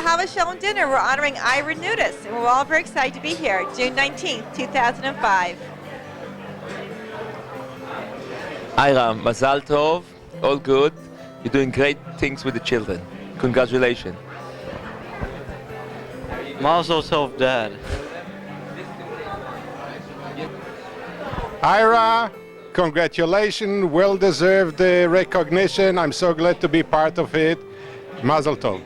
Ahavas Sholom dinner. We're honoring Ira Nutis, and we're all very excited to be here, June 19th, 2005. Ira, Mazal Tov, all good. You're doing great things with the children. Congratulations. Mazel Tov, Dad. Ira, congratulations, well-deserved recognition. I'm so glad to be part of it. Mazel Tov.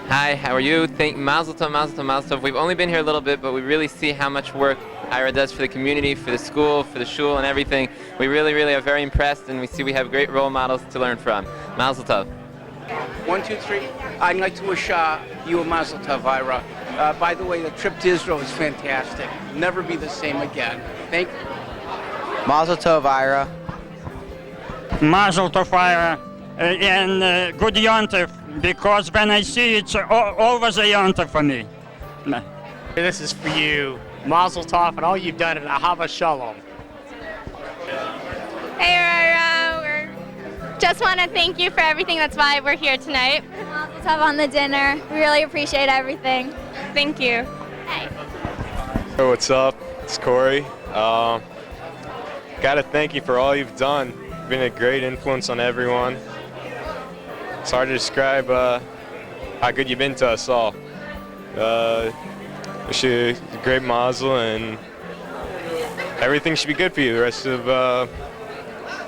Hi, how are you? Mazel Tov, Mazel Tov, Mazel Tov. We've only been here a little bit, but we really see how much work Ira does for the community, for the school, for the shul, and everything. We really, really are very impressed, and we see we have great role models to learn from. Mazel Tov. 1, 2, 3. I'd like to wish you a Mazel Tov, Ira. By the way, the trip to Israel was fantastic. Never be the same again. Thank you. Mazel Tov, Ira. Mazel Tov, Ira. And good yontif, because when I see it's always a yontif for me. This is for you. Mazel Tov and all you've done at Ahavas Sholom. Hey, Ira. We just want to thank you for everything. That's why we're here tonight. Mazel Tov on the dinner. We really appreciate everything. Thank you. Hey. Hey, what's up? It's Corey. Gotta thank you for all you've done. You've been a great influence on everyone. It's hard to describe how good you've been to us all. Wish you a great mazel, and everything should be good for you the rest of,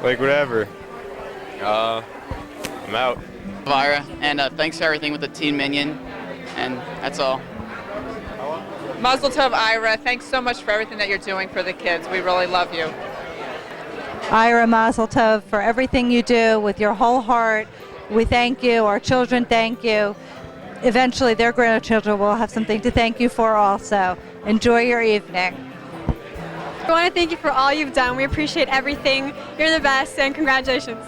whatever. I'm out. Ira, and thanks for everything with the Teen Minion, and that's all. Mazel Tov, Ira. Thanks so much for everything that you're doing for the kids. We really love you. Ira, Mazel Tov for everything you do with your whole heart. We thank you. Our children thank you. Eventually, their grandchildren will have something to thank you for also. Enjoy your evening. I want to thank you for all you've done. We appreciate everything. You're the best, and congratulations.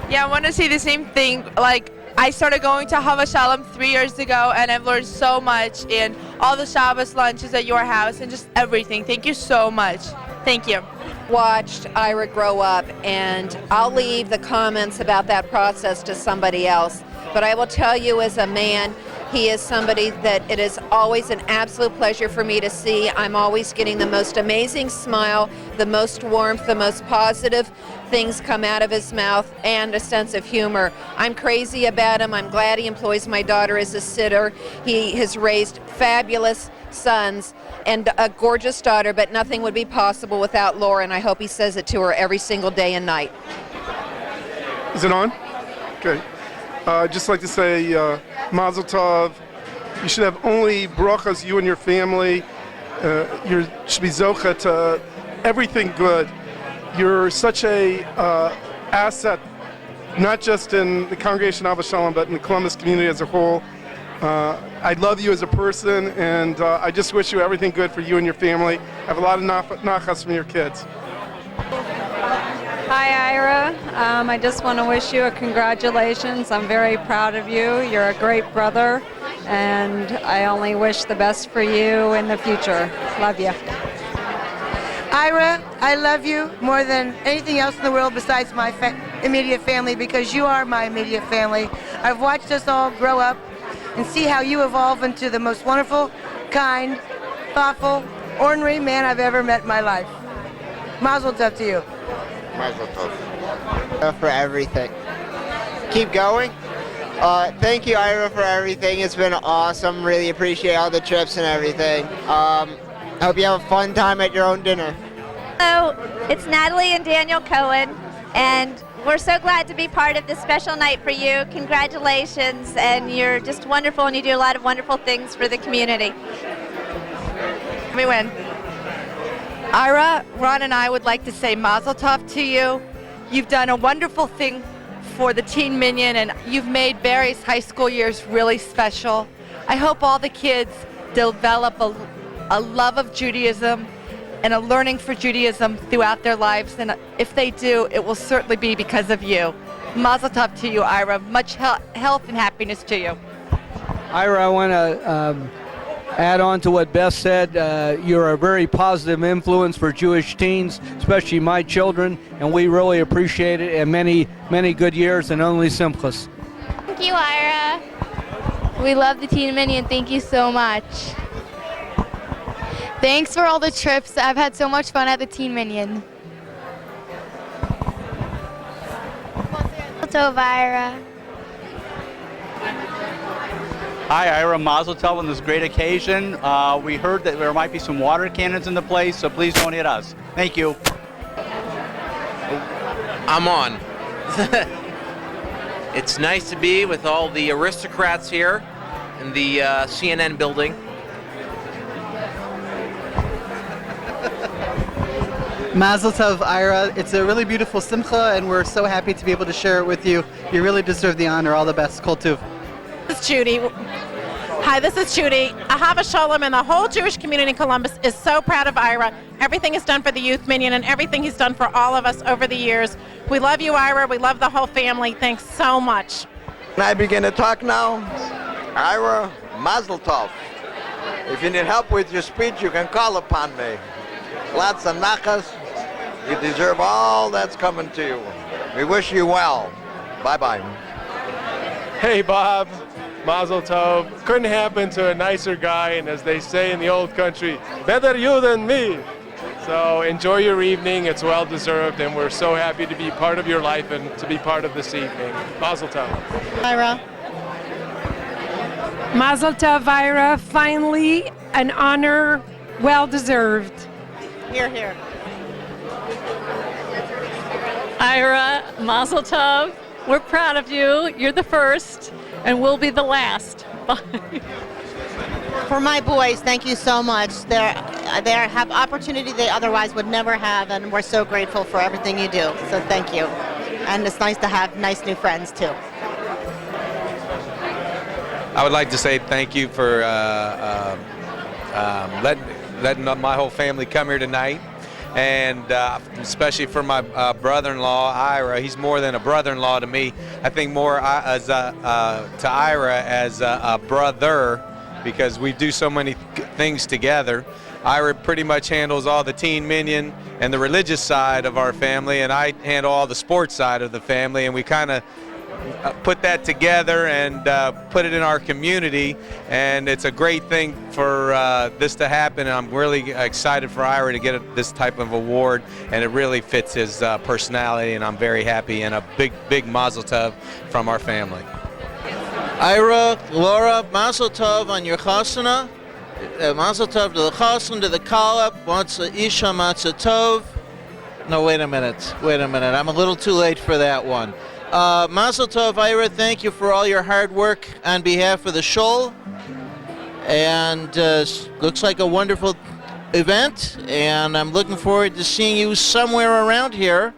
Yeah, I want to say the same thing. Like, I started going to Ahavas Sholom 3 years ago, and I've learned so much in all the Shabbos lunches at your house and just everything. Thank you so much. Thank you. Watched Ira grow up, and I'll leave the comments about that process to somebody else. But I will tell you, as a man, he is somebody that it is always an absolute pleasure for me to see. I'm always getting the most amazing smile, the most warmth, the most positive things come out of his mouth, and a sense of humor. I'm crazy about him. I'm glad he employs my daughter as a sitter. He has raised fabulous sons and a gorgeous daughter, but nothing would be possible without Laura, and I hope he says it to her every single day and night. Is it on? Okay. I'd just like to say Mazel Tov. You should have only brachas, you and your family. You should be zocha to everything good. You're such a asset, not just in the Congregation Ahavas Sholom, but in the Columbus community as a whole. I love you as a person, and I just wish you everything good for you and your family. Have a lot of nachas from your kids. Hi, Ira. I just want to wish you a congratulations. I'm very proud of you. You're a great brother, and I only wish the best for you in the future. Love you. Ira, I love you more than anything else in the world besides my immediate family, because you are my immediate family. I've watched us all grow up and see how you evolve into the most wonderful, kind, thoughtful, ornery man I've ever met in my life. Mazel tov to you. Mazel Tov. For everything. Keep going. Thank you, Ira, for everything. It's been awesome. Really appreciate all the trips and everything. Hope you have a fun time at your own dinner. Hello, it's Natalie and Daniel Cohen, and we're so glad to be part of this special night for you. Congratulations, and you're just wonderful, and you do a lot of wonderful things for the community. Let me win. Ira, Ron and I would like to say Mazel Tov to you. You've done a wonderful thing for the Teen Minion, and you've made various high school years really special. I hope all the kids develop a love of Judaism and a learning for Judaism throughout their lives, and if they do, it will certainly be because of you. Mazel Tov to you, Ira. Much health and happiness to you. Ira, I want to add on to what Beth said. You're a very positive influence for Jewish teens, especially my children, and we really appreciate it, and many, many good years and only simchas. Thank you, Ira. We love the Teen Minion. Thank you so much. Thanks for all the trips. I've had so much fun at the Teen Minion. Mazel tov, Ira. Hi, Ira. Mazel tov on this great occasion. We heard that there might be some water cannons in the place, so please don't hit us. Thank you. I'm on. It's nice to be with all the aristocrats here in the CNN building. Mazel tov, Ira. It's a really beautiful simcha, and we're so happy to be able to share it with you. You really deserve the honor. All the best. Kol tuv. This is Judy. Hi, this is Judy. Ahavas Sholom and the whole Jewish community in Columbus is so proud of Ira. Everything he's done for the Youth Minion and everything he's done for all of us over the years. We love you, Ira. We love the whole family. Thanks so much. Can I begin to talk now? Ira, Mazel tov. If you need help with your speech, you can call upon me. Lots of nachas. You deserve all that's coming to you. We wish you well. Bye-bye. Hey, Bob. Mazel tov. Couldn't happen to a nicer guy, and as they say in the old country, better you than me. So enjoy your evening. It's well deserved, and we're so happy to be part of your life and to be part of this evening. Mazel tov. Ira. Mazel tov, Ira. Finally, an honor well deserved. Here, here. Ira, Mazel tov. We're proud of you. You're the first, and we'll be the last. Bye. For my boys, thank you so much. They have opportunity they otherwise would never have, and we're so grateful for everything you do. So thank you. And it's nice to have nice new friends too. I would like to say thank you for letting my whole family come here tonight. And especially for my brother-in-law, Ira. He's more than a brother-in-law to me. I think more as to Ira as a brother, because we do so many things together. Ira pretty much handles all the Teen Minion and the religious side of our family, and I handle all the sports side of the family, and we kind of put that together and put it in our community, and it's a great thing for this to happen, and I'm really excited for Ira to get this type of award, and it really fits his personality, and I'm very happy, and a big mazel tov from our family. Ira, Laura, mazel tov on your chasana. Mazel tov to the chassan, to the kallah, matzah isha, matzah tov. No, wait a minute. I'm a little too late for that one. Mazel tov, Ira, thank you for all your hard work on behalf of the shul. And looks like a wonderful event, and I'm looking forward to seeing you somewhere around here.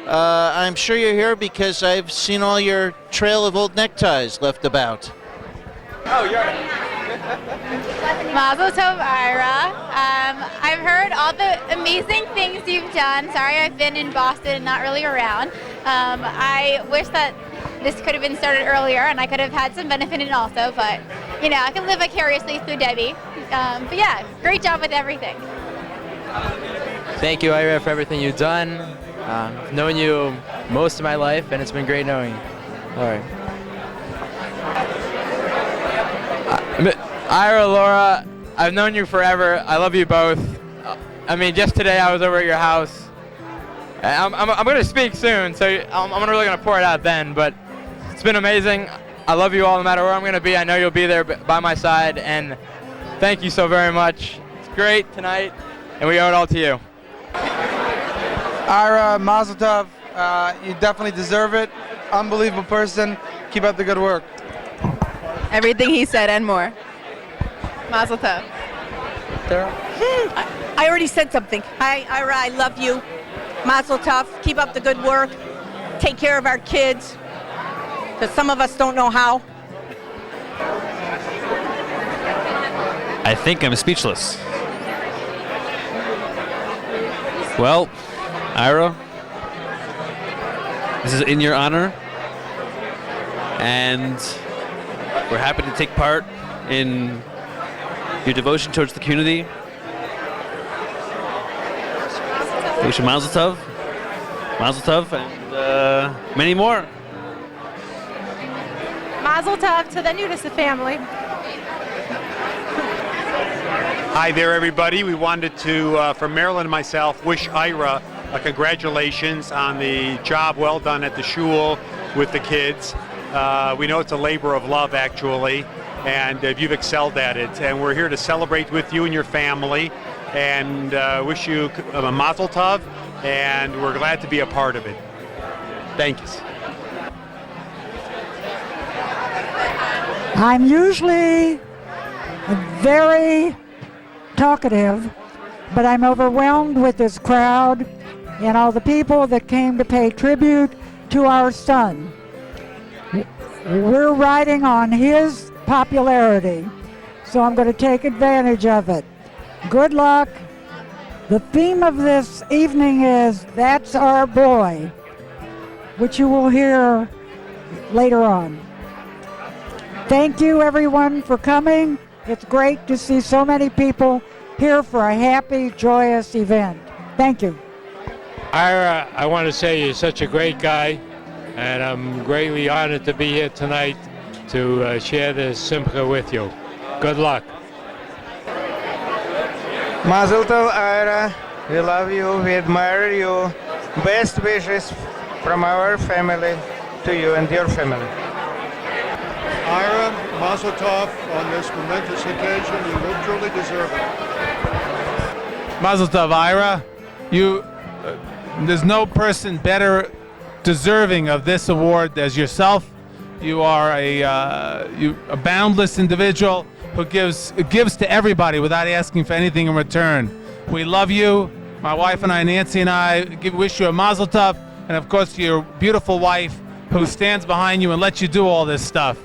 I'm sure you're here because I've seen all your trail of old neckties left about. Oh, you're Mazel tov, Ira. I've heard all the amazing things you've done. Sorry I've been in Boston and not really around. I wish that this could have been started earlier and I could have had some benefit in it also, but you know, I can live vicariously through Debbie. But yeah, great job with everything. Thank you, Ira, for everything you've done. I've known you most of my life, and it's been great knowing you. All right. Ira, Laura, I've known you forever. I love you both. I mean, just today I was over at your house. I'm going to speak soon, so I'm really going to pour it out then, but it's been amazing. I love you all no matter where I'm going to be. I know you'll be there by my side, and thank you so very much. It's great tonight, and we owe it all to you. Ira, Mazel tov. You definitely deserve it. Unbelievable person. Keep up the good work. Everything he said and more. Mazel tov. I already said something. Hi, Ira, I love you. Mazel tov. Keep up the good work. Take care of our kids, because some of us don't know how. I think I'm speechless. Well, Ira, this is in your honor, and we're happy to take part in your devotion towards the community. Wish you Mazel tov, and many more. Mazel tov to the Nutis family. Hi there, everybody. We wanted to, from Marilyn and myself, wish Ira congratulations on the job well done at the shul with the kids. We know it's a labor of love, actually, and you've excelled at it. And we're here to celebrate with you and your family, and wish you a mazel tov, and we're glad to be a part of it. Thank you. I'm usually very talkative, but I'm overwhelmed with this crowd and all the people that came to pay tribute to our son. We're riding on his popularity, so I'm going to take advantage of it. Good luck. The theme of this evening is That's Our Boy, which you will hear later on. Thank you, everyone, for coming. It's great to see so many people here for a happy, joyous event. Thank you. Ira, I want to say you're such a great guy, and I'm greatly honored to be here tonight to share this simcha with you. Good luck. Mazel tov, Ira. We love you, we admire you. Best wishes from our family to you and your family. Ira, mazel tov on this momentous occasion. You truly deserve it. Mazel tov, Ira. There's no person better deserving of this award as yourself. You are a boundless individual who gives to everybody without asking for anything in return. We love you. My wife and I, Nancy and I, wish you a mazel tov, and of course your beautiful wife who stands behind you and lets you do all this stuff.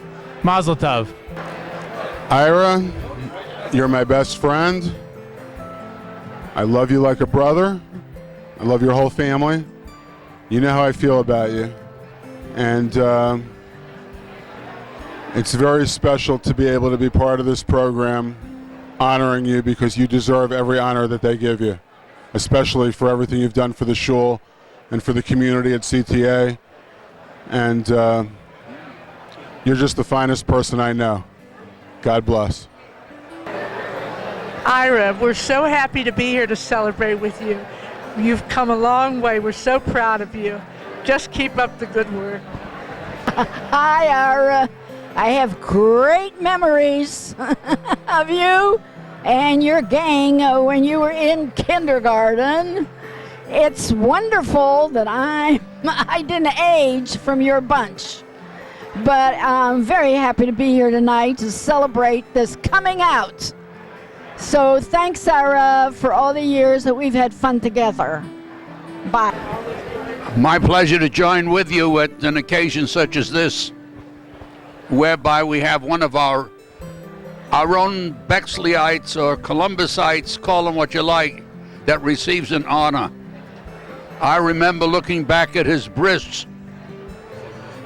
Mazel tov. Ira, you're my best friend. I love you like a brother. I love your whole family. You know how I feel about you. And it's very special to be able to be part of this program, honoring you, because you deserve every honor that they give you, especially for everything you've done for the shul and for the community at CTA. And you're just the finest person I know. God bless. Ira, we're so happy to be here to celebrate with you. You've come a long way. We're so proud of you. Just keep up the good work. Hi, Ira. I have great memories of you and your gang when you were in kindergarten. It's wonderful that I didn't age from your bunch. But I'm very happy to be here tonight to celebrate this coming out. So thanks, Sarah, for all the years that we've had fun together. Bye. My pleasure to join with you at an occasion such as this, whereby we have one of our own Bexleyites or Columbusites, call them what you like, that receives an honor. I remember looking back at his bris,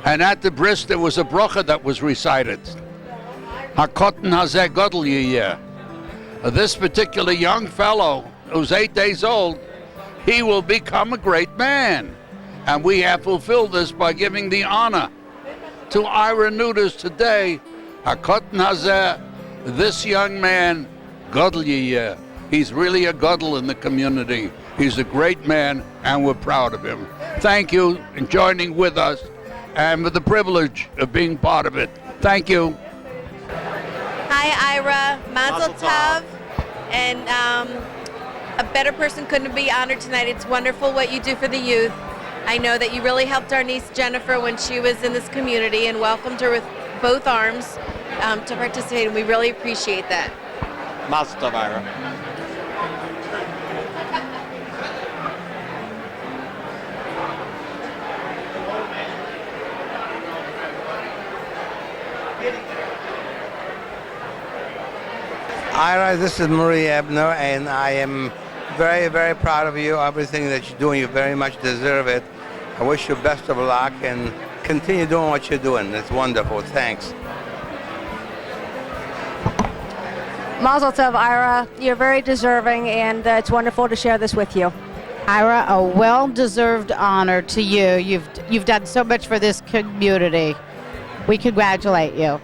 and at the bris there was a bracha that was recited. Hakotten hazeh gadol yiyeh. This particular young fellow, who's 8 days old, he will become a great man. And we have fulfilled this by giving the honor to Ira Nutis today. Hakotten hazeh, this young man, gadol yiyeh. He's really a gadol in the community. He's a great man, and we're proud of him. Thank you for joining with us and for the privilege of being part of it. Thank you. Hi, Ira. Mazel tov. And a better person couldn't be honored tonight. It's wonderful what you do for the youth. I know that you really helped our niece Jennifer when she was in this community and welcomed her with both arms to participate, and we really appreciate that. Mazel tov, Ira. Ira, this is Marie Ebner, and I am very, very proud of you. Everything that you're doing, you very much deserve it. I wish you best of luck and continue doing what you're doing. It's wonderful. Thanks. Mazel tov, Ira. You're very deserving, and it's wonderful to share this with you. Ira, a well-deserved honor to you. You've done so much for this community. We congratulate you.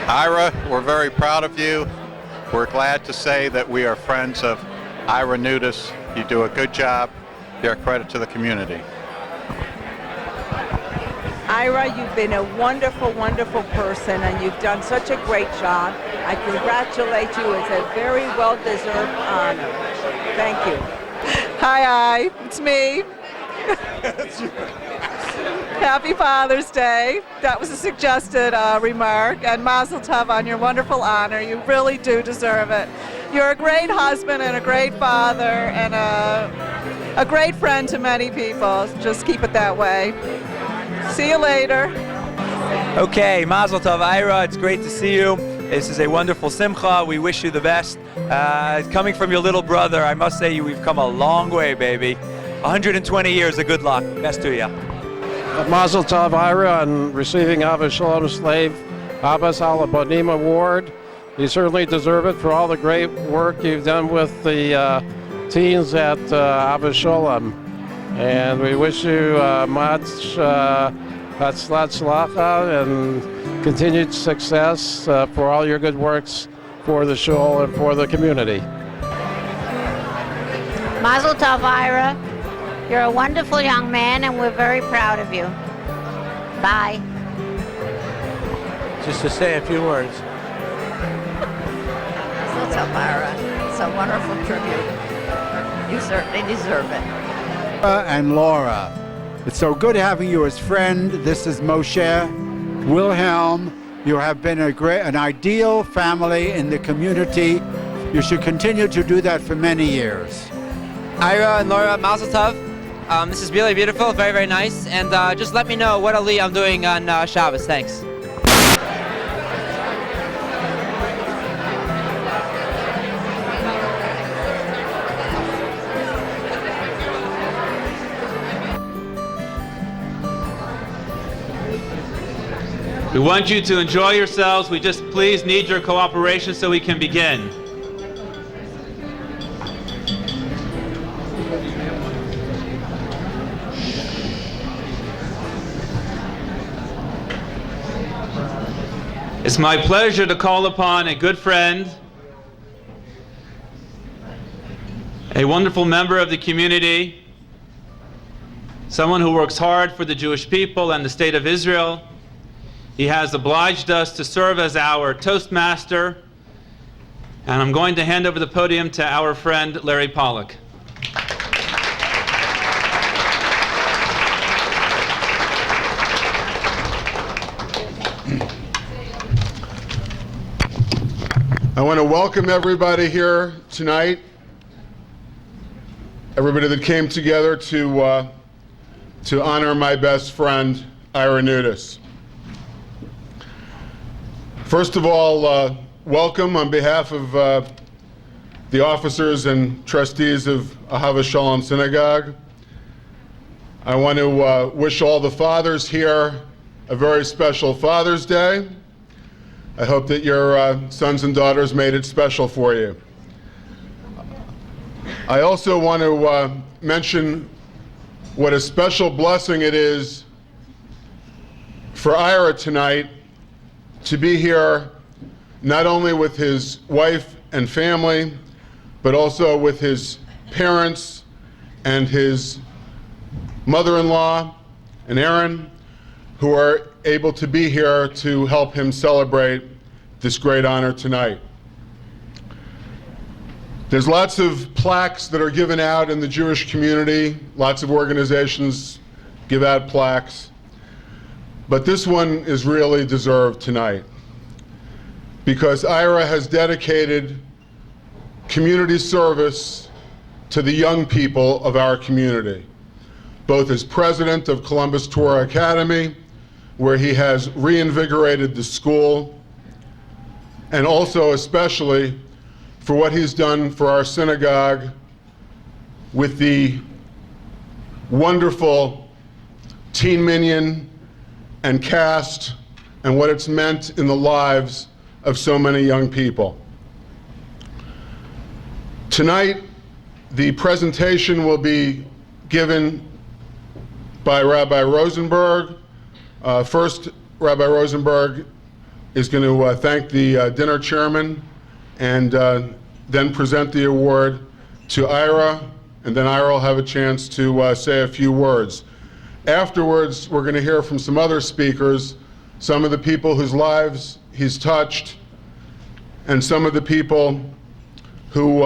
Ira, we're very proud of you. We're glad to say that we are friends of Ira Nutis. You do a good job. You're a credit to the community. Ira, you've been a wonderful, wonderful person, and you've done such a great job. I congratulate you. It's a very well-deserved honor. Thank you. Hi, it's me. Happy Father's Day. That was a suggested remark. And Mazel Tov on your wonderful honor. You really do deserve it. You're a great husband and a great father and a great friend to many people. Just keep it that way. See you later. Okay, Mazel Tov, Ira. It's great to see you. This is a wonderful simcha. We wish you the best. Coming from your little brother, I must say we've come a long way, baby. 120 years of good luck. Best to you. Mazel Tov, Ira, on receiving Ahavas Sholom Slave Abbas Alabonim Award. You certainly deserve it for all the great work you've done with the teens at Ahavas Sholom. And we wish you much hatzlacha and continued success for all your good works for the shul and for the community. Mazel Tov, Ira. You're a wonderful young man, and we're very proud of you. Bye. Just to say a few words. Mazel Tov, Ira. It's a wonderful tribute. You certainly deserve it. And Laura, it's so good having you as friend. This is Moshe, Wilhelm. You have been an ideal family in the community. You should continue to do that for many years. Ira and Laura, Mazel Tov. This is really beautiful, very, very nice. And just let me know what Ali I'm doing on Shabbos. Thanks. We want you to enjoy yourselves. We just please need your cooperation so we can begin. It's my pleasure to call upon a good friend, a wonderful member of the community, someone who works hard for the Jewish people and the state of Israel. He has obliged us to serve as our Toastmaster, and I'm going to hand over the podium to our friend Larry Pollack. I want to welcome everybody here tonight, everybody that came together to honor my best friend, Ira Nutis. First of all, welcome on behalf of the officers and trustees of Ahavas Sholom Synagogue. I want to wish all the fathers here a very special Father's Day. I hope that your sons and daughters made it special for you. I also want to mention what a special blessing it is for Ira tonight to be here not only with his wife and family, but also with his parents and his mother-in-law and Aaron, who are able to be here to help him celebrate this great honor tonight. There's lots of plaques that are given out in the Jewish community. Lots of organizations give out plaques. But this one is really deserved tonight because Ira has dedicated community service to the young people of our community, both as president of Columbus Torah Academy, where he has reinvigorated the school, and also especially for what he's done for our synagogue with the wonderful teen minyan and cast and what it's meant in the lives of so many young people. Tonight, The presentation will be given by Rabbi Rosenberg. First, Rabbi Rosenberg is going to thank the dinner chairman and then present the award to Ira, and then Ira will have a chance to say a few words. Afterwards, we're going to hear from some other speakers, some of the people whose lives he's touched, and some of the people who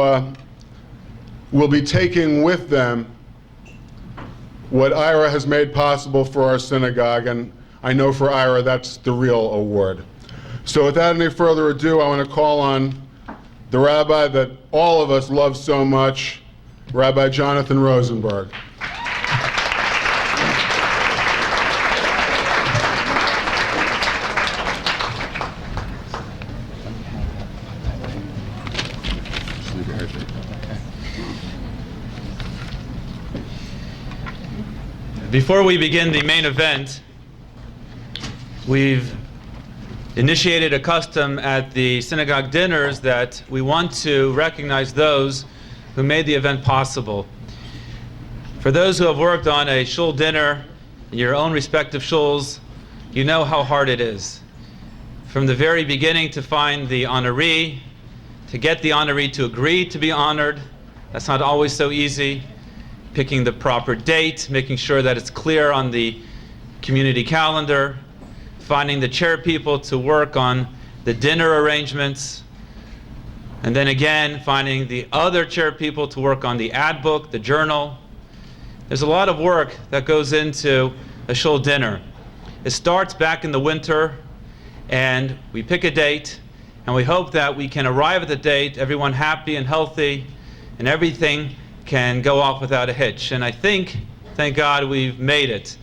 will be taking with them what Ira has made possible for our synagogue, and I know for Ira that's the real award. So without any further ado, I want to call on the rabbi that all of us love so much, Rabbi Jonathan Rosenberg. Before we begin the main event, we've initiated a custom at the synagogue dinners that we want to recognize those who made the event possible. For those who have worked on a shul dinner in your own respective shuls, you know how hard it is. From the very beginning to find the honoree, to get the honoree to agree to be honored, that's not always so easy. Picking the proper date, making sure that it's clear on the community calendar, finding the chair people to work on the dinner arrangements, and then again finding the other chair people to work on the ad book, the journal. There's a lot of work that goes into a shul dinner. It starts back in the winter, and we pick a date, and we hope that we can arrive at the date, everyone happy and healthy, and everything can go off without a hitch. And I think, thank God, we've made it.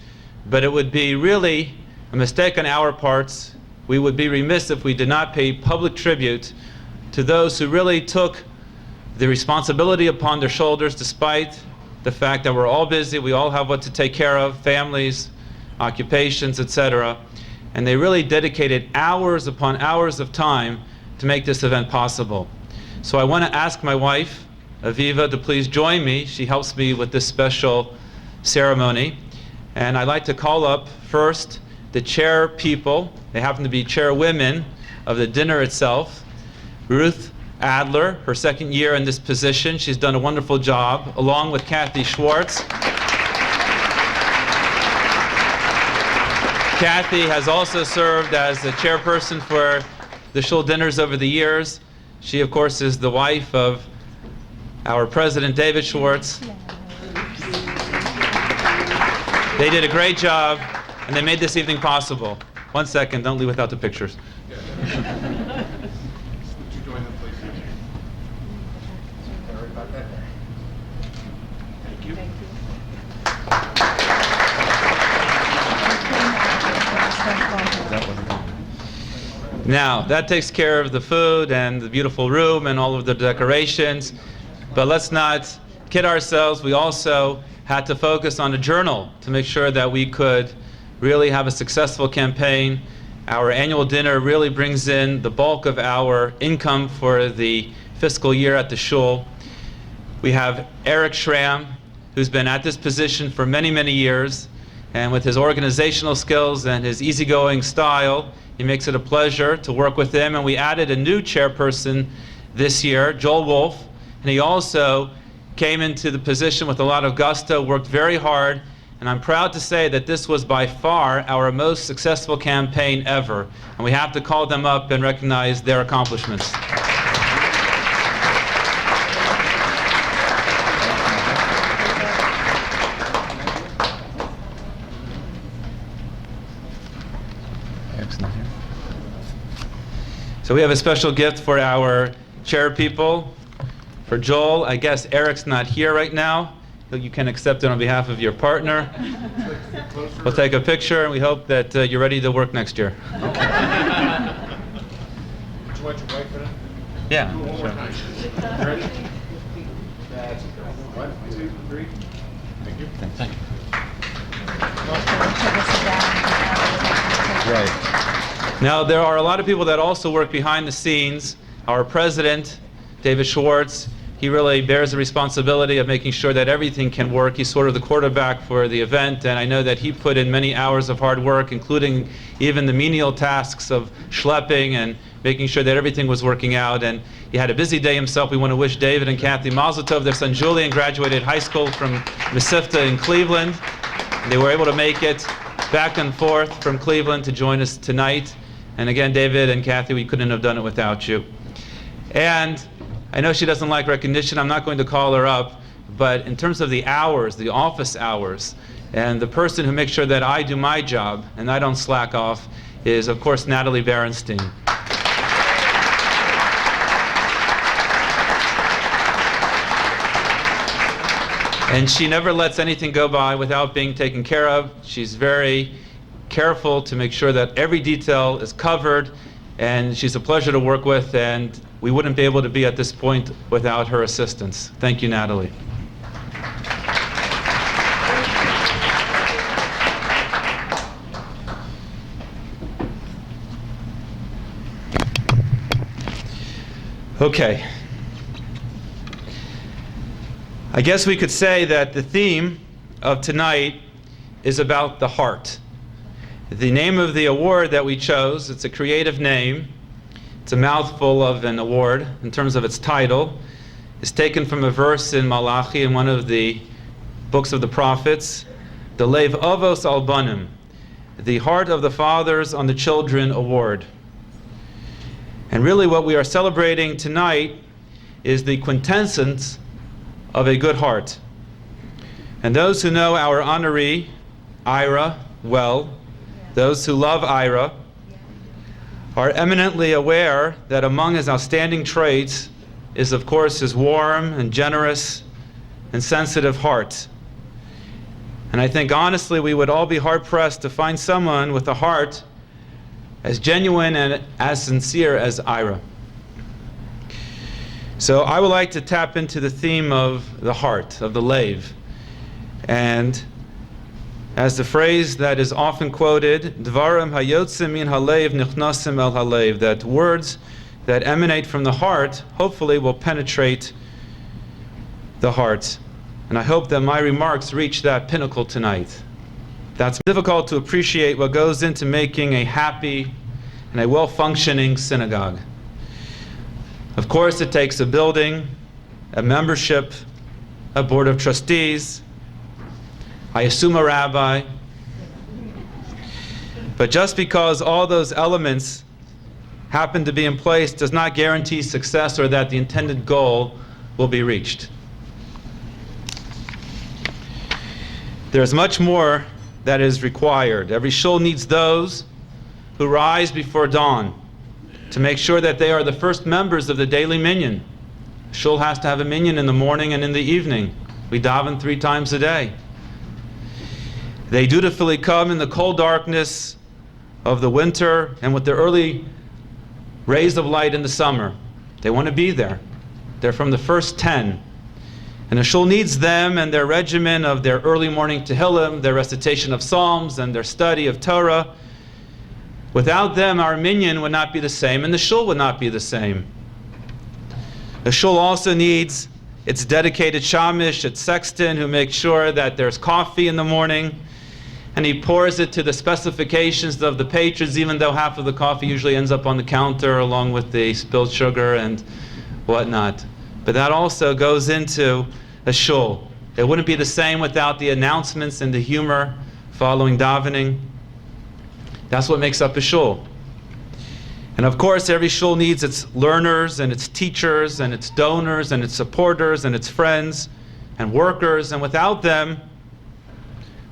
But it would be really a mistake on our parts. We would be remiss if we did not pay public tribute to those who really took the responsibility upon their shoulders, despite the fact that we're all busy, we all have what to take care of, families, occupations, etc. And they really dedicated hours upon hours of time to make this event possible. So I want to ask my wife, Aviva, to please join me. She helps me with this special ceremony. And I'd like to call up first the chair people. They happen to be chairwomen of the dinner itself. Ruth Adler, her second year in this position. She's done a wonderful job, along with Kathy Schwartz. Kathy has also served as the chairperson for the shul dinners over the years. She, of course, is the wife of our president, David Schwartz. They did a great job, and they made this evening possible. 1 second, don't leave without the pictures. Now, that takes care of the food and the beautiful room and all of the decorations. But let's not kid ourselves. We also had to focus on the journal to make sure that we could really have a successful campaign. Our annual dinner really brings in the bulk of our income for the fiscal year at the shul. We have Eric Schramm, who's been at this position for many, many years. And with his organizational skills and his easygoing style, it makes it a pleasure to work with him. And we added a new chairperson this year, Joel Wolf. And he also came into the position with a lot of gusto, worked very hard, and I'm proud to say that this was by far our most successful campaign ever. And we have to call them up and recognize their accomplishments. So we have a special gift for our chair people. For Joel, I guess Eric's not here right now. You can accept it on behalf of your partner. We'll take a picture, and we hope that you're ready to work next year. Would you want your wife for that? Yeah. Do it one more time. Ready? That's okay. 1, 2, 3. Thank you. Thank you. Right. Now, there are a lot of people that also work behind the scenes. Our president, David Schwartz, he really bears the responsibility of making sure that everything can work. He's sort of the quarterback for the event, and I know that he put in many hours of hard work, including even the menial tasks of schlepping and making sure that everything was working out. And he had a busy day himself. We want to wish David and Kathy Mazel Tov. Their son Julian graduated high school from Mesivta in Cleveland. They were able to make it back and forth from Cleveland to join us tonight. And again, David and Kathy, we couldn't have done it without you. And I know she doesn't like recognition. I'm not going to call her up, but in terms of the hours, the office hours, and the person who makes sure that I do my job and I don't slack off is, of course, Natalie Berenstein. And she never lets anything go by without being taken care of. She's very careful to make sure that every detail is covered, and she's a pleasure to work with, and we wouldn't be able to be at this point without her assistance. Thank you, Natalie. Okay. I guess we could say that the theme of tonight is about the heart. The name of the award that we chose, it's a creative name. It's a mouthful of an award in terms of its title. It's taken from a verse in Malachi, in one of the books of the prophets, the Lev Avos al Banim, the Heart of the Fathers on the Children Award. And really what we are celebrating tonight is the quintessence of a good heart. And those who know our honoree, Ira, well, those who love Ira, are eminently aware that among his outstanding traits is, of course, his warm and generous and sensitive heart. And I think, honestly, we would all be hard-pressed to find someone with a heart as genuine and as sincere as Ira. So I would like to tap into the theme of the heart, of the Lev. And as the phrase that is often quoted, Dvarim hayotzim min halev nichnasim el halev, that words that emanate from the heart hopefully will penetrate the heart. And I hope that my remarks reach that pinnacle tonight. That's difficult to appreciate what goes into making a happy and a well-functioning synagogue. Of course, it takes a building, a membership, a board of trustees, I assume a rabbi. But just because all those elements happen to be in place does not guarantee success or that the intended goal will be reached. There's much more that is required. Every shul needs those who rise before dawn to make sure that they are the first members of the daily minyan. Shul has to have a minyan in the morning and in the evening. We daven 3 times a day. They dutifully come in the cold darkness of the winter and with the early rays of light in the summer. They want to be there. They're from the first 10. And the shul needs them and their regimen of their early morning tehillim, their recitation of psalms, and their study of Torah. Without them, our minyan would not be the same, and the shul would not be the same. The shul also needs its dedicated shamish, its sexton, who makes sure that there's coffee in the morning, and he pours it to the specifications of the patrons, even though half of the coffee usually ends up on the counter along with the spilled sugar and whatnot. But that also goes into a shul. It wouldn't be the same without the announcements and the humor following davening. That's what makes up a shul. And of course, every shul needs its learners and its teachers and its donors and its supporters and its friends and workers. And without them,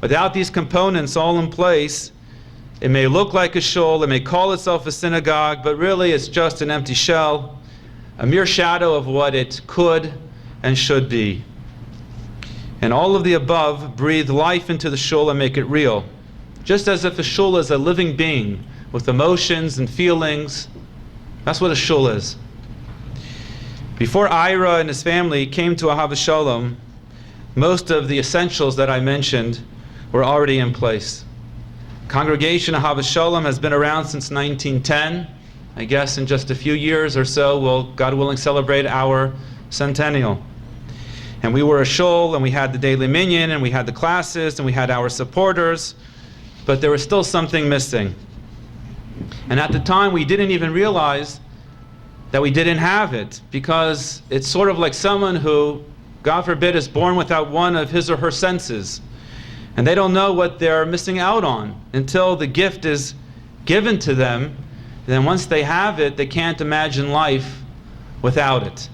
without these components all in place, it may look like a shul, it may call itself a synagogue, but really it's just an empty shell, a mere shadow of what it could and should be. And all of the above breathe life into the shul and make it real. Just as if a shul is a living being with emotions and feelings. That's what a shul is. Before Ira and his family came to Ahavas Sholom, most of the essentials that I mentioned were already in place. Congregation Ahavas Sholom has been around since 1910. I guess in just a few years or so we'll, God willing, celebrate our centennial. And we were a shul, and we had the daily minyan, and we had the classes, and we had our supporters, but there was still something missing. And at the time, we didn't even realize that we didn't have it, because it's sort of like someone who, God forbid, is born without one of his or her senses. And they don't know what they're missing out on until the gift is given to them. Then once they have it, they can't imagine life without it.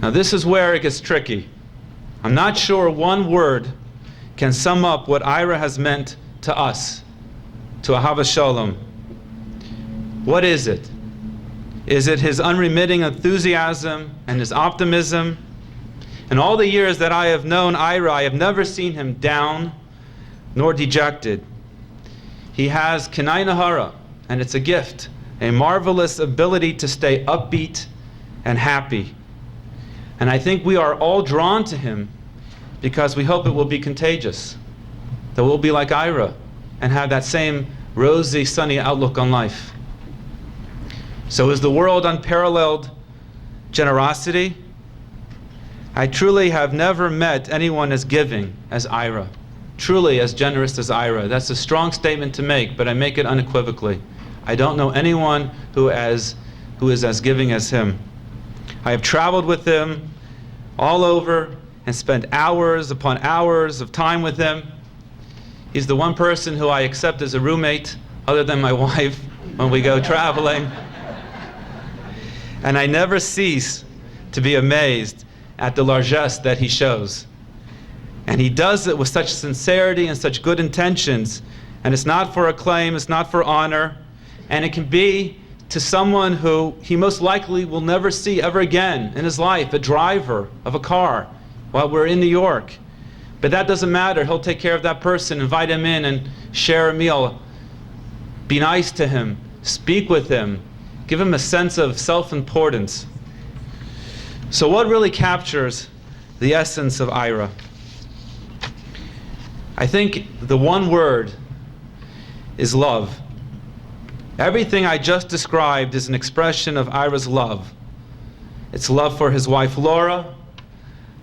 Now this is where it gets tricky. I'm not sure one word can sum up what Ira has meant to us, to Ahavas Sholom. What is it? Is it his unremitting enthusiasm and his optimism? In all the years that I have known Ira, I have never seen him down nor dejected. He has Kenai Nahara, and it's a gift, a marvelous ability to stay upbeat and happy. And I think we are all drawn to him because we hope it will be contagious, that we'll be like Ira and have that same rosy, sunny outlook on life. So is the world unparalleled generosity? I truly have never met anyone as giving as Ira, truly as generous as Ira. That's a strong statement to make, but I make it unequivocally. I don't know anyone who is as giving as him. I have traveled with him all over and spent hours upon hours of time with him. He's the one person who I accept as a roommate, other than my wife, when we go traveling. And I never cease to be amazed at the largesse that he shows. And he does it with such sincerity and such good intentions. And it's not for acclaim, it's not for honor. And it can be to someone who he most likely will never see ever again in his life, a driver of a car while we're in New York. But that doesn't matter. He'll take care of that person, invite him in and share a meal. Be nice to him, speak with him, give him a sense of self-importance. So what really captures the essence of Ira? I think the one word is love. Everything I just described is an expression of Ira's love. It's love for his wife Laura,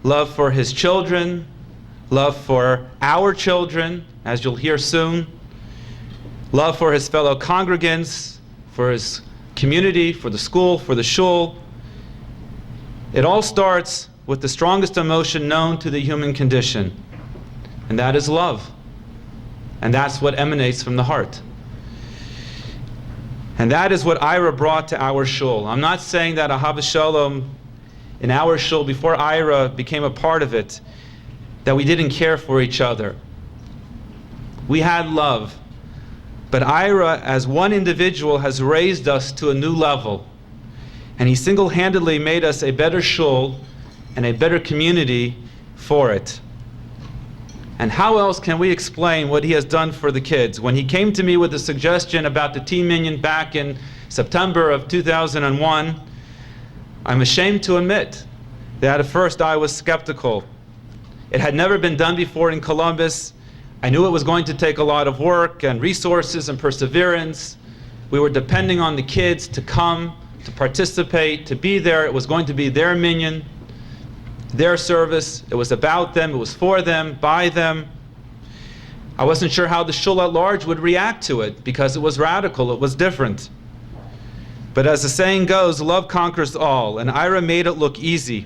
love for his children, love for our children, as you'll hear soon, love for his fellow congregants, for his community, for the school, for the shul. It all starts with the strongest emotion known to the human condition, and that is love. And that's what emanates from the heart. And that is what Ira brought to our shul. I'm not saying that Ahavas Sholom in our shul, before Ira became a part of it, that we didn't care for each other. We had love. But Ira, as one individual, has raised us to a new level. And he single-handedly made us a better shul and a better community for it. And how else can we explain what he has done for the kids? When he came to me with a suggestion about the teen minyan back in September of 2001, I'm ashamed to admit that at first I was skeptical. It had never been done before in Columbus. I knew it was going to take a lot of work and resources and perseverance. We were depending on the kids to come, to participate, to be there. It was going to be their minyan, their service. It was about them, it was for them, by them. I wasn't sure how the shul at large would react to it because it was radical, it was different. But as the saying goes, love conquers all, and Ira made it look easy.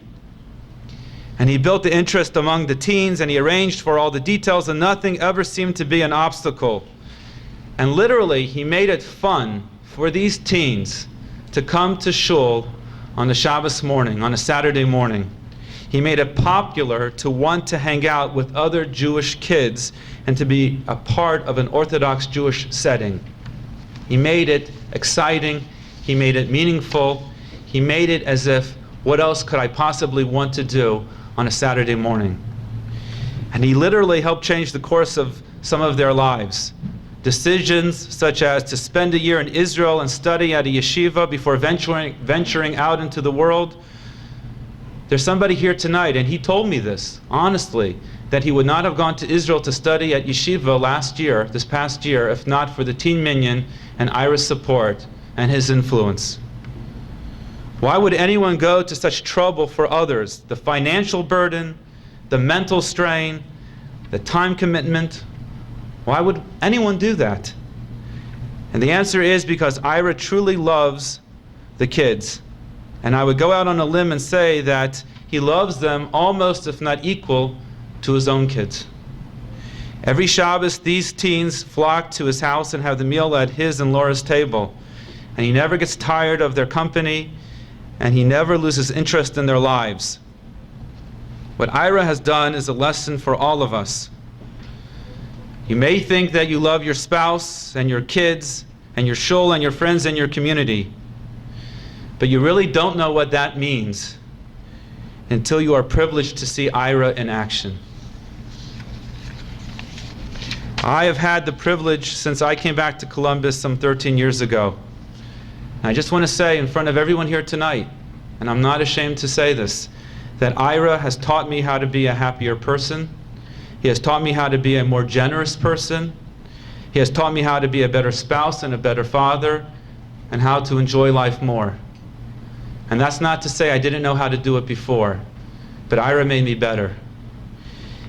And he built the interest among the teens, and he arranged for all the details, and nothing ever seemed to be an obstacle. And literally, he made it fun for these teens to come to shul on a Shabbos morning, on a Saturday morning. He made it popular to want to hang out with other Jewish kids and to be a part of an Orthodox Jewish setting. He made it exciting. He made it meaningful. He made it as if, what else could I possibly want to do on a Saturday morning? And he literally helped change the course of some of their lives. Decisions such as to spend a year in Israel and study at a yeshiva before venturing out into the world. There's somebody here tonight, and he told me this, honestly, that he would not have gone to Israel to study at yeshiva this past year, if not for the teen minyan and Ira's support and his influence. Why would anyone go to such trouble for others? The financial burden, the mental strain, the time commitment. Why would anyone do that? And the answer is because Ira truly loves the kids. And I would go out on a limb and say that he loves them almost, if not equal, to his own kids. Every Shabbos, these teens flock to his house and have the meal at his and Laura's table. And he never gets tired of their company, and he never loses interest in their lives. What Ira has done is a lesson for all of us. You may think that you love your spouse and your kids and your shul and your friends and your community, but you really don't know what that means until you are privileged to see Ira in action. I have had the privilege since I came back to Columbus some 13 years ago. And I just want to say in front of everyone here tonight, and I'm not ashamed to say this, that Ira has taught me how to be a happier person. He has taught me how to be a more generous person. He has taught me how to be a better spouse and a better father, and how to enjoy life more. And that's not to say I didn't know how to do it before, but Ira made me better.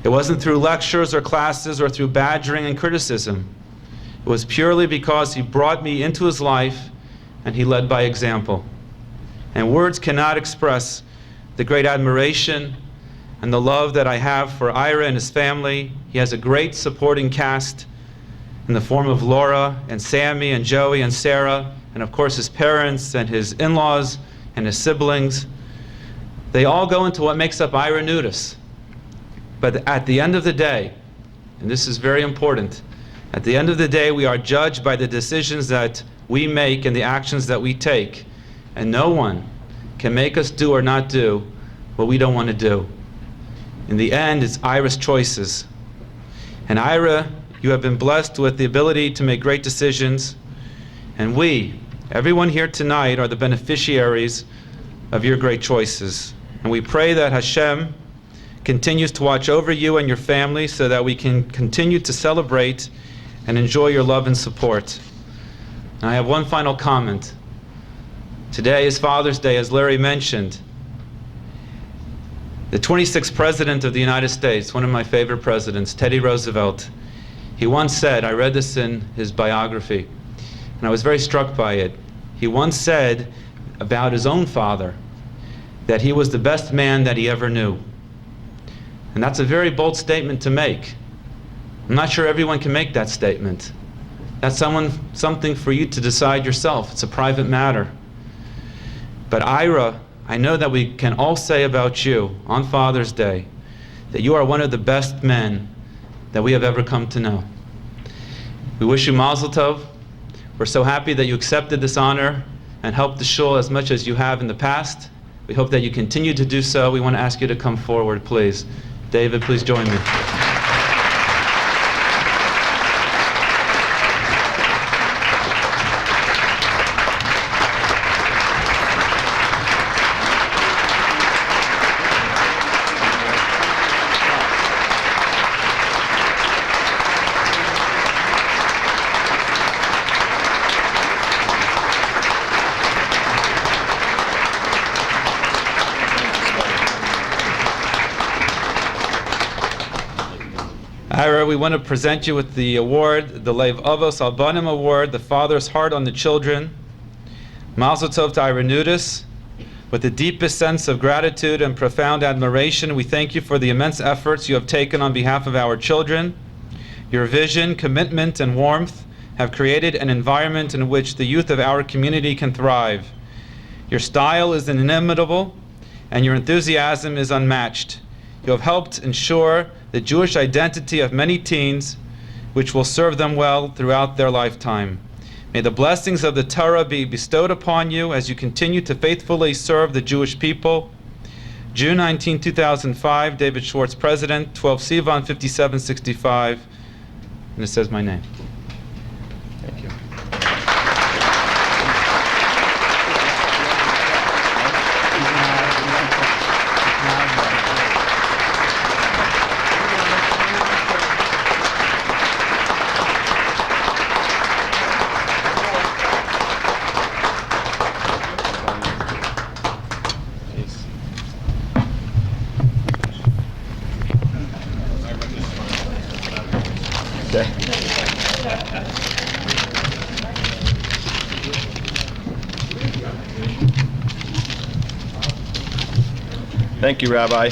It wasn't through lectures or classes or through badgering and criticism. It was purely because he brought me into his life and he led by example. And words cannot express the great admiration and the love that I have for Ira and his family. He has a great supporting cast in the form of Laura and Sammy and Joey and Sarah, and of course his parents and his in-laws and his siblings. They all go into what makes up Ira Nutis. But at the end of the day, and this is very important, at the end of the day we are judged by the decisions that we make and the actions that we take. And no one can make us do or not do what we don't want to do. In the end, it's Ira's choices. And Ira, you have been blessed with the ability to make great decisions. And we, everyone here tonight, are the beneficiaries of your great choices. And we pray that Hashem continues to watch over you and your family so that we can continue to celebrate and enjoy your love and support. And I have one final comment. Today is Father's Day, as Larry mentioned. The 26th President of the United States, one of my favorite presidents, Teddy Roosevelt, he once said, I read this in his biography, and I was very struck by it. He once said about his own father that he was the best man that he ever knew. And that's a very bold statement to make. I'm not sure everyone can make that statement. That's something for you to decide yourself. It's a private matter. But Ira, I know that we can all say about you on Father's Day that you are one of the best men that we have ever come to know. We wish you Mazel Tov. We're so happy that you accepted this honor and helped the shul as much as you have in the past. We hope that you continue to do so. We want to ask you to come forward, please. David, please join me. Ira, we want to present you with the award, the Lev Avos Albanim Award, the Father's Heart on the Children. Mazel Tov to Ira Nutis. With the deepest sense of gratitude and profound admiration, we thank you for the immense efforts you have taken on behalf of our children. Your vision, commitment, and warmth have created an environment in which the youth of our community can thrive. Your style is inimitable, and your enthusiasm is unmatched. You have helped ensure the Jewish identity of many teens, which will serve them well throughout their lifetime. May the blessings of the Torah be bestowed upon you as you continue to faithfully serve the Jewish people. June 19, 2005, David Schwartz, President, 12 Sivan 5765, and it says my name. Thank you. Thank you, Rabbi.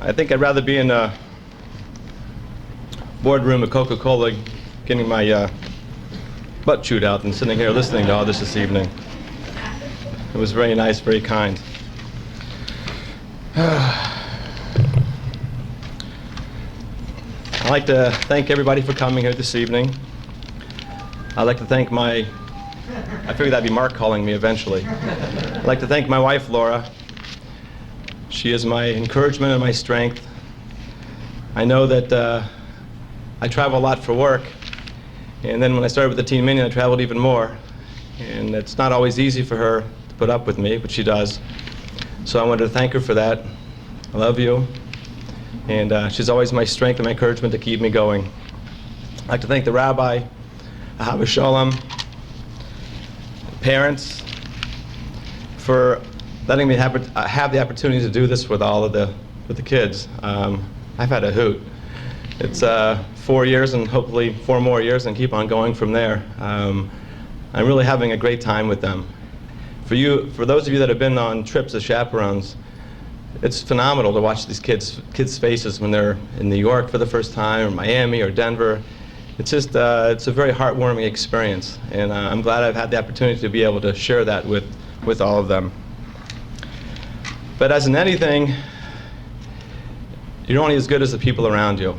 I think I'd rather be in a boardroom at Coca-Cola getting my butt chewed out than sitting here listening to all this evening. It was very nice, very kind. I'd like to thank everybody for coming here this evening. I'd like to thank I figured that'd be Mark calling me eventually. I'd like to thank my wife, Laura. She is my encouragement and my strength. I know that I travel a lot for work, and then when I started with the Teen Minion, I traveled even more. And it's not always easy for her to put up with me, but she does. So I wanted to thank her for that. I love you. And she's always my strength and my encouragement to keep me going. I'd like to thank the Rabbi, Ahavas Sholom, parents, for letting me have the opportunity to do this with all of the kids. I've had a hoot. It's 4 years and hopefully 4 more years and keep on going from there. I'm really having a great time with them. For those of you that have been on trips as chaperones, it's phenomenal to watch these kids' faces when they're in New York for the first time, or Miami, or Denver. It's just, it's a very heartwarming experience, and I'm glad I've had the opportunity to be able to share that with all of them. But as in anything, you're only as good as the people around you.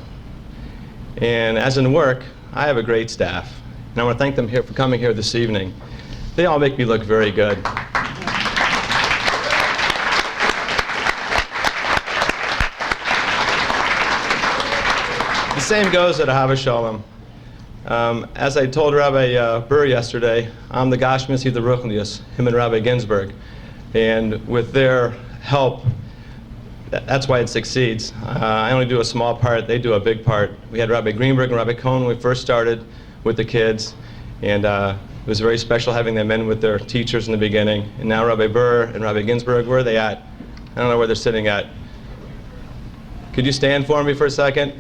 And as in work, I have a great staff, and I want to thank them here for coming here this evening. They all make me look very good. The same goes at Ahavas Sholom. As I told Rabbi Burr yesterday, I'm the Gashmis, he's the Ruchnius, him and Rabbi Ginsburg. And with their help, that's why it succeeds. I only do a small part, they do a big part. We had Rabbi Greenberg and Rabbi Cohn when we first started with the kids, and it was very special having them in with their teachers in the beginning. And now Rabbi Burr and Rabbi Ginsburg, where are they at? I don't know where they're sitting at. Could you stand for me for a second?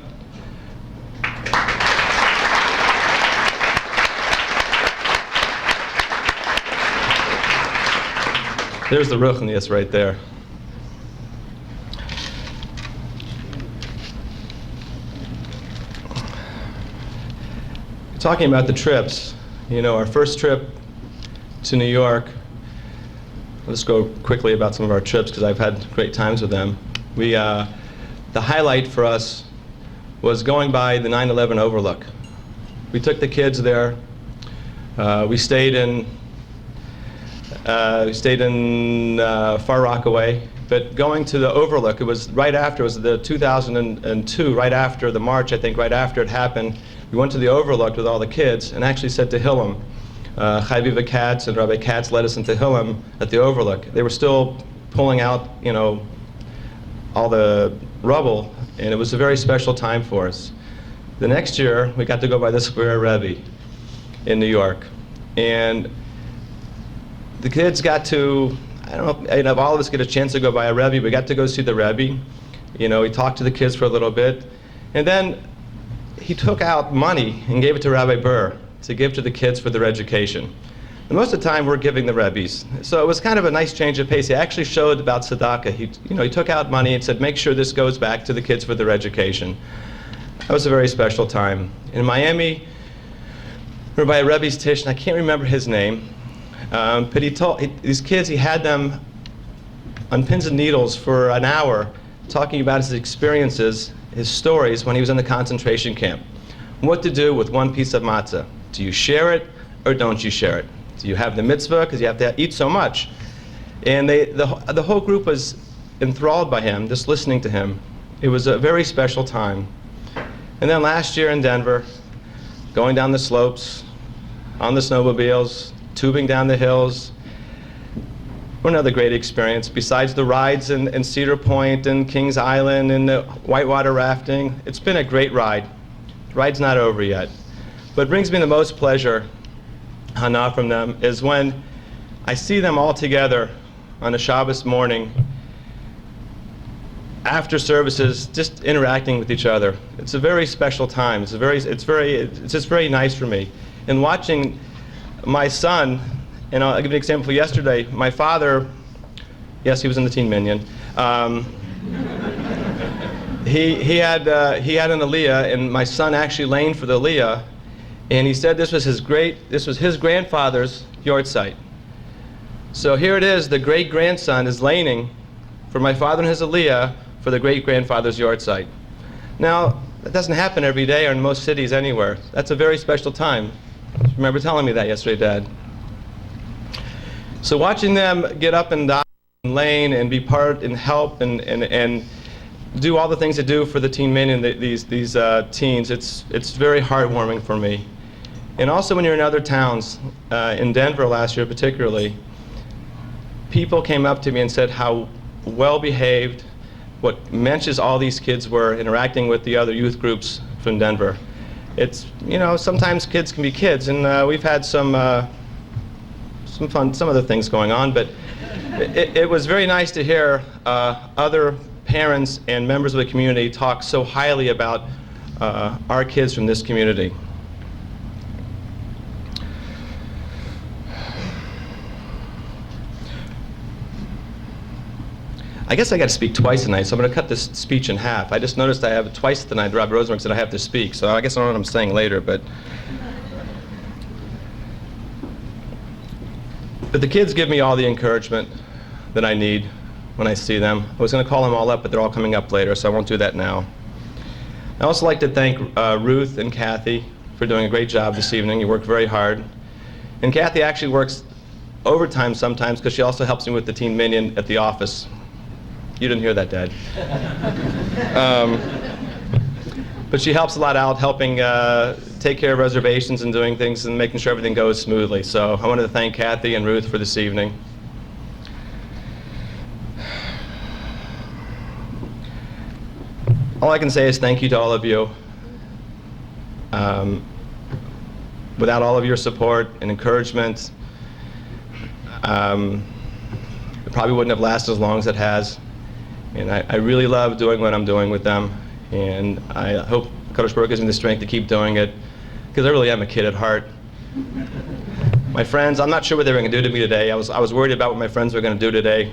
There's the Ruchnius right there. Talking about the trips, you know, our first trip to New York, let's go quickly about some of our trips because I've had great times with them. The highlight for us was going by the 9/11 Overlook. We took the kids there. We stayed in Far Rockaway, but going to the Overlook, it was right after, it was the 2002, right after the march, I think, right after it happened. We went to the Overlook with all the kids and actually said Tehillim. Chayviva Katz and Rabbi Katz led us into Tehillim at the Overlook. They were still pulling out, you know, all the rubble, and it was a very special time for us. The next year, we got to go by the Square Rebbe in New York. And the kids got to, I don't know, you know, all of us get a chance to go by a Rebbe. We got to go see the Rebbe. You know, he talked to the kids for a little bit. And then he took out money and gave it to Rabbi Burr to give to the kids for their education. And most of the time, we're giving the Rebbes. So it was kind of a nice change of pace. He actually showed about tzedakah. He took out money and said, make sure this goes back to the kids for their education. That was a very special time. In Miami, we were by a Rebbe's Tish, and I can't remember his name. But he told these kids, he had them on pins and needles for an hour talking about his experiences, his stories when he was in the concentration camp. What to do with one piece of matzah. Do you share it or don't you share it? Do you have the mitzvah because you have to eat so much? And the whole group was enthralled by him, just listening to him. It was a very special time. And then last year in Denver, going down the slopes, on the snowmobiles, tubing down the hills, another great experience. Besides the rides in Cedar Point and Kings Island and the whitewater rafting, it's been a great ride. The ride's not over yet. What brings me the most pleasure, Hana, from them is when I see them all together on a Shabbos morning after services, just interacting with each other. It's a very special time. It's just very nice for me. And watching my son, and I'll give you an example. Yesterday, my father Yes, he was in the Teen Minion. He had an Aliyah, and my son actually laned for the Aliyah, and he said this was his grandfather's yahrzeit. So here it is, the great-grandson is laning for my father and his Aliyah for the great-grandfather's yahrzeit. Now, that doesn't happen every day or in most cities anywhere. That's a very special time. I remember telling me that yesterday, Dad. So watching them get up and down and lane and be part and help and do all the things they do for the Teen Minion, these teens, it's very heartwarming for me. And also when you're in other towns, in Denver last year particularly, people came up to me and said how well behaved, what mentions all these kids were interacting with the other youth groups from Denver. It's, you know, sometimes kids can be kids, and we've had some fun, some other things going on, but it was very nice to hear other parents and members of the community talk so highly about our kids from this community. I guess I got to speak twice tonight, so I'm going to cut this speech in half. I just noticed I have it twice tonight. Rob Rosenberg said I have to speak, so I guess I don't know what I'm saying later, but the kids give me all the encouragement that I need when I see them. I was going to call them all up, but they're all coming up later, so I won't do that now. I also like to thank Ruth and Kathy for doing a great job this evening. You worked very hard. And Kathy actually works overtime sometimes because she also helps me with the Teen Minion at the office. You didn't hear that, Dad. But she helps a lot out, helping take care of reservations and doing things and making sure everything goes smoothly. So I wanted to thank Kathy and Ruth for this evening. All I can say is thank you to all of you. Without all of your support and encouragement, it probably wouldn't have lasted as long as it has. And I really love doing what I'm doing with them. And I hope Kadosh Baruch gives me the strength to keep doing it, because I really am a kid at heart. My friends, I'm not sure what they were going to do to me today. I was worried about what my friends were going to do today.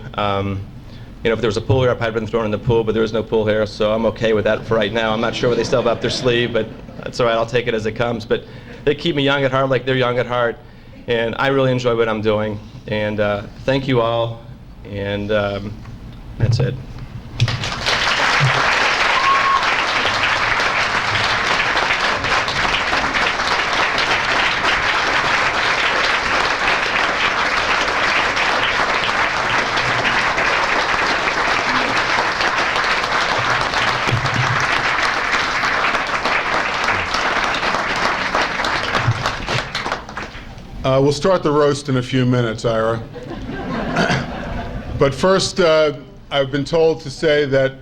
You know, if there was a pool here, I'd probably been thrown in the pool, but there is no pool here, so I'm okay with that for right now. I'm not sure what they still have up their sleeve, but that's all right. I'll take it as it comes. But they keep me young at heart like they're young at heart, and I really enjoy what I'm doing. And thank you all, and that's it. We'll start the roast in a few minutes, Ira. But first, I've been told to say that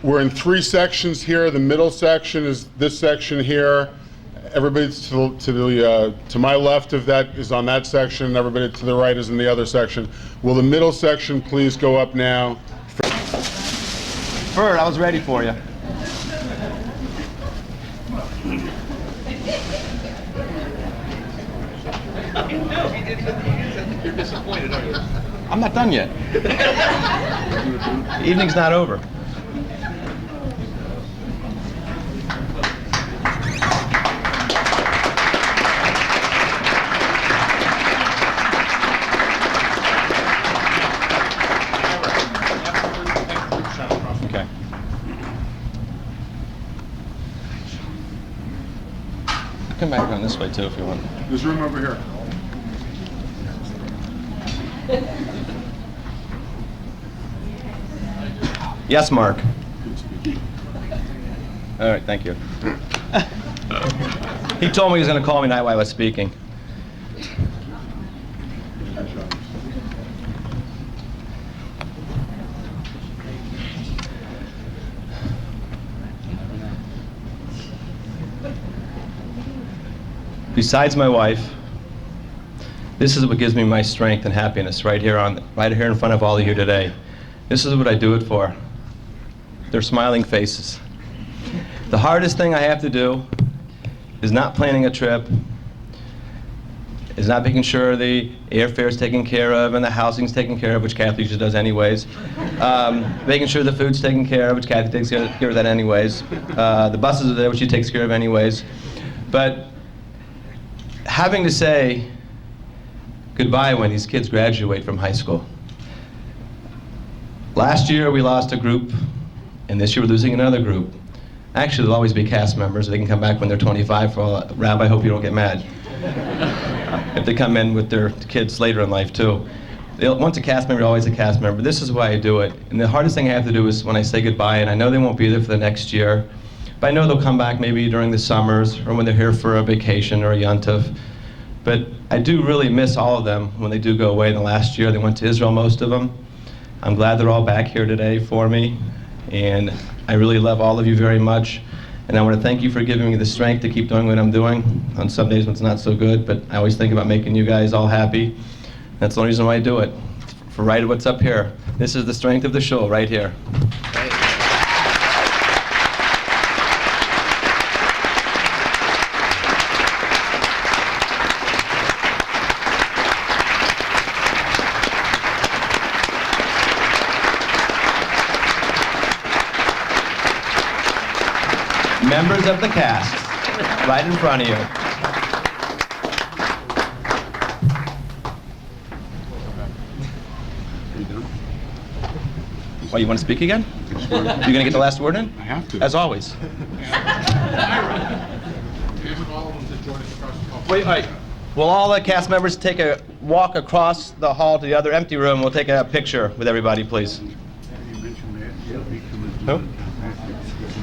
we're in 3 sections here. The middle section is this section here. Everybody to my left of that is on that section, and everybody to the right is in the other section. Will the middle section please go up now? Bert, I was ready for you. You're disappointed, aren't you? I'm not done yet. The evening's not over. Okay. Come back around this way too if you want. There's room over here. Yes, Mark. All right, thank you. He told me he was going to call me tonight while I was speaking. Besides my wife, this is what gives me my strength and happiness right here in front of all of you today. This is what I do it for. Their smiling faces. The hardest thing I have to do is not planning a trip, is not making sure the airfare is taken care of and the housing is taken care of, which Kathy usually does anyways. Making sure the food's taken care of, which Kathy takes care of that anyways. The buses are there, which she takes care of anyways. But having to say goodbye when these kids graduate from high school. Last year we lost a group, and this year we're losing another group. Actually, there'll always be cast members. They can come back when they're 25. Rabbi, I hope you don't get mad. If they come in with their kids later in life, too. Once a cast member, always a cast member. This is why I do it. And the hardest thing I have to do is when I say goodbye, and I know they won't be there for the next year, but I know they'll come back maybe during the summers or when they're here for a vacation or a yontif. But I do really miss all of them when they do go away. In the last year, they went to Israel, most of them. I'm glad they're all back here today for me. And I really love all of you very much. And I want to thank you for giving me the strength to keep doing what I'm doing on some days when it's not so good, but I always think about making you guys all happy. That's the only reason why I do it, for right what's up here. This is the strength of the shul right here. Members of the cast, right in front of you. Well, you want to speak again? You're going to get the last word in? I have to. As always. Wait. Will all the cast members take a walk across the hall to the other empty room? We'll take a picture with everybody, please. Who?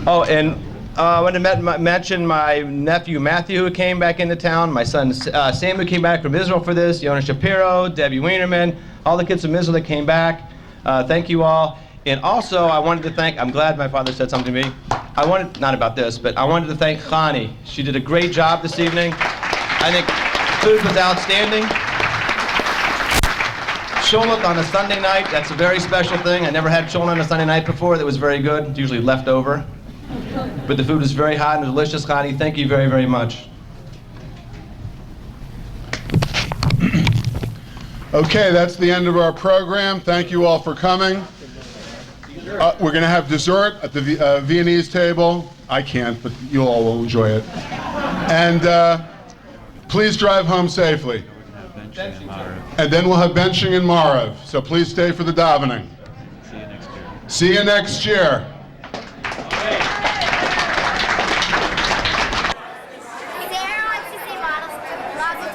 Oh, and I want to mention my nephew Matthew, who came back into town, my son Sam, who came back from Israel for this, Yonah Shapiro, Debbie Weinerman, all the kids from Israel that came back. Thank you all. And also, I wanted to thank, I'm glad my father said something to me. Not about this, but I wanted to thank Chani. She did a great job this evening. I think food was outstanding. Shulot on a Sunday night, that's a very special thing. I never had shulot on a Sunday night before. That was very good. It's usually leftover. But the food was very hot and delicious, Chani. Thank you very, very much. Okay, that's the end of our program. Thank you all for coming. We're going to have dessert at the Viennese table. I can't, but you all will enjoy it. And please drive home safely. And then we'll have benching in Marav. So please stay for the davening. See you next year. Mazel